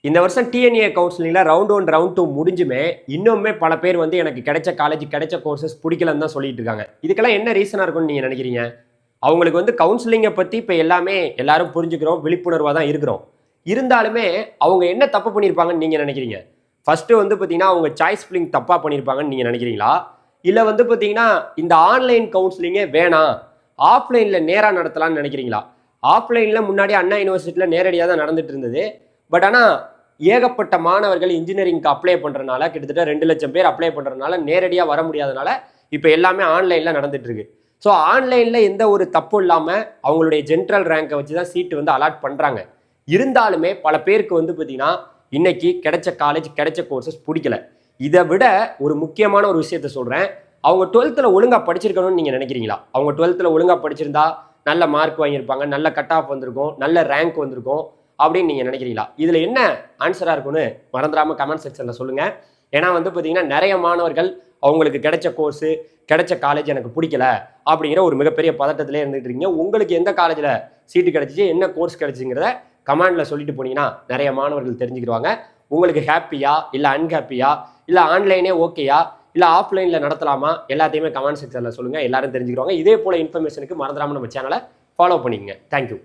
இந்த வருஷம் DNA கவுன்சிலிங்ல round 1 round 2 முடிஞ்சுமே இன்னுமே பல பேர் வந்து எனக்கு கிடைச்ச காலேஜ் கிடைச்ச கோர்சஸ் பிடிக்கலன்னு தான் சொல்லிட்டு இருக்காங்க. இதுக்கெல்லாம் என்ன ரீசனா இருக்கும்னு நீங்க நினைக்கிறீங்க? அவங்களுக்கு வந்து கவுன்சிலிங்கை பத்தி இப்ப எல்லாமே எல்லாரும் புரிஞ்சுக்கிறோம், விழிப்புணர்வா தான் இருக்கிறோம். இருந்தாலுமே அவங்க என்ன தப்பு பண்ணியிருப்பாங்கன்னு நீங்க நினைக்கிறீங்க? ஃபர்ஸ்ட் வந்து பாத்தீங்கன்னா அவங்க சாய்ஸ் ஃபில்லிங் தப்பா பண்ணியிருப்பாங்கன்னு நீங்க நினைக்கிறீங்களா? இல்ல வந்து பாத்தீங்கன்னா இந்த ஆன்லைன் கவுன்சிலிங்கே வேணாம், ஆஃப்லைன்ல நேரா நடத்தலாம்னு நினைக்கிறீங்களா? ஆஃப்லைன்ல முன்னாடி அண்ணா யூனிவர்சிட்டியில நேரடியாக தான் நடந்துட்டு இருந்தது. பட் ஆனால் ஏகப்பட்ட மாணவர்கள் இன்ஜினியரிங்க்கு அப்ளை பண்ணுறதுனால கிட்டத்தட்ட 2 லட்சம் பேர் அப்ளை பண்ணுறதுனால நேரடியாக வர முடியாதனால இப்போ எல்லாமே ஆன்லைனில் நடந்துட்டு இருக்கு. ஸோ ஆன்லைனில் எந்த ஒரு தப்பும் இல்லாமல் அவங்களுடைய ஜென்ரல் ரேங்கை வச்சு தான் சீட்டு வந்து அலாட் பண்ணுறாங்க. இருந்தாலுமே பல பேருக்கு வந்து பார்த்தீங்கன்னா இன்னைக்கு கிடைச்ச காலேஜ் கிடைச்ச கோர்சஸ் பிடிக்கல. இதை விட ஒரு முக்கியமான ஒரு விஷயத்த சொல்கிறேன். அவங்க 12th ஒழுங்காக படிச்சிருக்கணும்னு நீங்கள் நினைக்கிறீங்களா? அவங்க 12th ஒழுங்காக படிச்சிருந்தா நல்ல மார்க் வாங்கியிருப்பாங்க, நல்ல கட் ஆஃப் வந்திருக்கும், நல்ல ரேங்க் வந்திருக்கும் அப்படின்னு நீங்க நினைக்கிறீங்களா? இதுல என்ன ஆன்சரா இருக்கும்னு மறந்துடாம கமெண்ட் செக்ஷன்ல சொல்லுங்க. ஏன்னா வந்து பாத்தீங்கன்னா நிறைய மாணவர்கள் அவங்களுக்கு கிடைச்ச கோர்ஸ் கிடைச்ச காலேஜ் எனக்கு பிடிக்கல அப்படிங்கிற ஒரு மிகப்பெரிய பதட்டத்திலே இருந்துட்டு இருக்கீங்க. உங்களுக்கு எந்த காலேஜ்ல சீட்டு கிடைச்சிச்சு, என்ன கோர்ஸ் கிடைச்சுங்கிறத கமெண்ட்ல சொல்லிட்டு போனீங்கன்னா நிறைய மாணவர்கள் தெரிஞ்சுக்கிடுவாங்க. உங்களுக்கு ஹாப்பியா இல்ல அன்ஹாப்பியா இல்ல ஆன்லைனே ஓகேயா இல்ல ஆஃப்லைன்ல நடத்தலாமா எல்லாத்தையுமே கமெண்ட் செக்ஷன்ல சொல்லுங்க. எல்லாரும் தெரிஞ்சுக்கிடுவாங்க. இதே போல இன்ஃபர்மேஷனுக்கு மறந்துடாம நம்ம சேனலை ஃபாலோ பண்ணிக்கங்க. தேங்க்யூ.